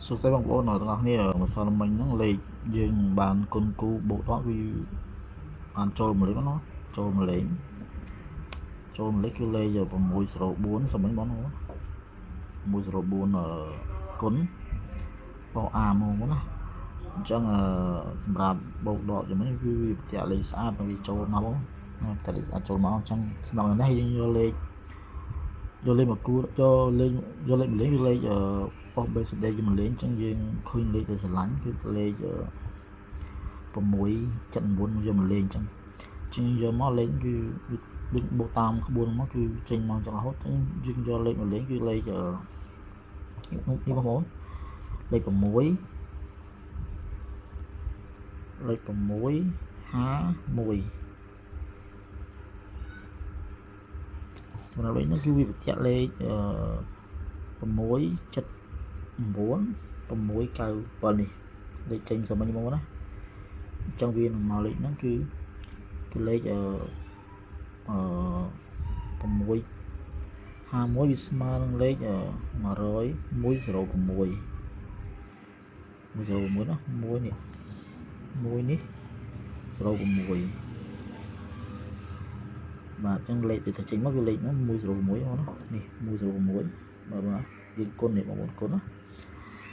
សួស្តីបងប្អូនទាំងអស់គ្នាម្សិលមិញហ្នឹងលេខយើងបានគុណគូបូកដកគឺបានចូលម្លេចណាចូលម្លេចគឺលេខ604សម្រាប់បងប្អូន604គុណបោកអាមកណាអញ្ចឹងសម្រាប់បូកដកយ៉ាងនេះគឺវាប្រតិលេខស្អាតវាចូលមកបងប្រតិលេខស្អាតចូលមកអញ្ចឹងសម្រាប់នេះយើងយកលេខមកគូយកលេខម្លេចគឺលេខប៉ុស BCD យើងម្លេចអញ្ចឹងយើងឃើញលេខទៅស្រឡាញ់គឺលេខ679យើងម្លេចអញ្ចឹងយកមកលេខគឺដូចបូកតាមក្បួនមកគឺចេញមកចឹងរហូតអញ្ចឹងយើងយកលេខម្លេចគឺលេខនេះបងប្អូនលេខ6សម្រាប់លេខនេះគឺវាបញ្ជាក់លេខ679 697នេះលេខចេញសម្រាប់មកណាអញ្ចឹងវានឹងមកលេខហ្នឹងគឺលេខ651វាស្មើនឹងលេខ106ណា1នេះ06បាទអញ្ចឹងលេខដែលចេញមកគឺលេខហ្នឹង106បងណានេះ106បាទយើងគុណនេះបងប្អូនគុណណា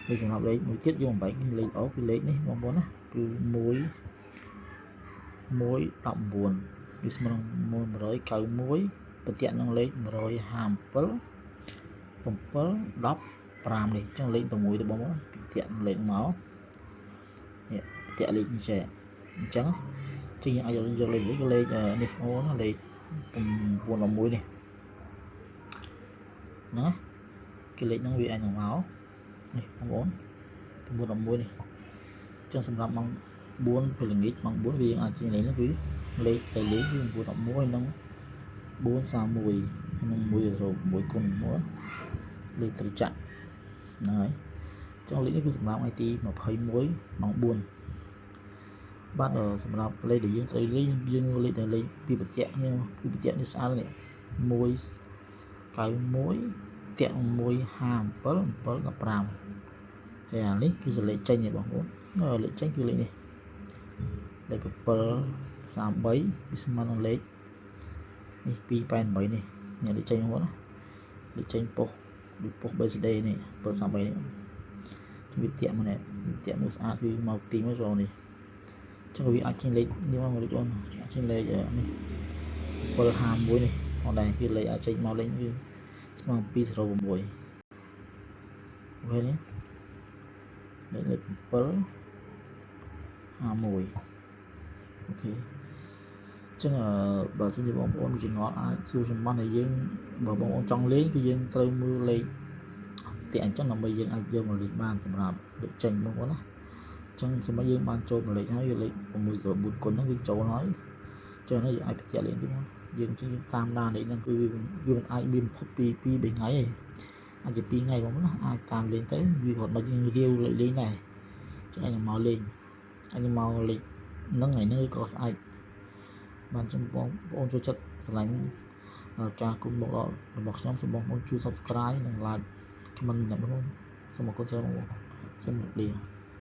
នេះសម្រាប់លេខមួយទៀតយើងបំបែកលេខអគឺលេខនេះបងប្អូនណាគឺ119វាស្មើនឹង191ប្រតិនឹងលេខ157 7 15នេះអញ្ចឹងលេខ6ទៅបងប្អូនណាប្រតិលេខមកនេះប្រតិលេខនេះចេះអញ្ចឹងយើងអាចយកលេខនេះនេះអូនណាលេខ911នេះណាគឺលេខហ្នឹងវាអាចនឹងមកនេះបងប្អូន911នេះអញ្ចឹងសម្រាប់ម៉ោង4ពេលល្ងាចម៉ោង4វាអាចជាលេខនេះគឺលេខទៅលេខគឺ911និង431និង106គុណមកលេខត្រីចាក់ហ្នឹងហើយអញ្ចឹងលេខនេះគឺសម្រាប់ថ្ងៃទី21ម៉ោង4បាទសម្រាប់លេខដែលយើងត្រូវលេខយើងលេខតែលេខពីបច្ចៈនេះស្អាតនេះ191តាក់157 715ហើយអានេះគឺជាលេខចេញនេះបងប្អូនលេខចេញគឺលេខនេះលេខ733វាស្មើនឹងលេខនេះ288នេះលេខចេញបងប្អូនណាលេខចេញប៉ុសBCDនេះ733នេះវាតាក់មកនេះតាក់មើលស្អាតគឺមកទីមកចូលនេះចឹងវាអាចចេញលេខនេះមកលេខអូនអាចចេញលេខនេះ751នេះផងដែរគឺលេខអាចចេញមកលេខវាស្មើ206ឃើញទេលេខ751អូខេចឹងបើសិនជាបងប្អូនចង្អល់អាចសួរចំបានឲ្យយើងបើបងប្អូនចង់លេងគឺយើងត្រូវមើលលេខតែអញ្ចឹងដើម្បីយើងអាចយកមកលេខបានសម្រាប់លេខចេញបងប្អូនណាចឹងសម្រាប់យើងបានចូលលេខហើយលេខ604គុណហ្នឹងវាចូលហើយចឹងហើយយើងអាចបញ្ជាក់លេខទៀតមកយើងតាមដានលេខហ្នឹងគឺវាមិនអាចមានផុតពី2 3ថ្ងៃទេអាចជា2ថ្ងៃបងប្អូនណាអាចតាមលេងទៅវាគាត់មកយើងរាវលេខដែរចឹងអាចមកលេងអាចមកលេខហ្នឹងថ្ងៃនេះក៏ស្អែកបានចំបងប្អូនចូលចិត្តស្រឡាញ់ការគុំបករបស់ខ្ញុំសូមបងប្អូនជួយ Subscribe និង Like comment ណាបងប្អូនសូមអរគុណច្រើនបងប្អូនសូមជម្រាបលា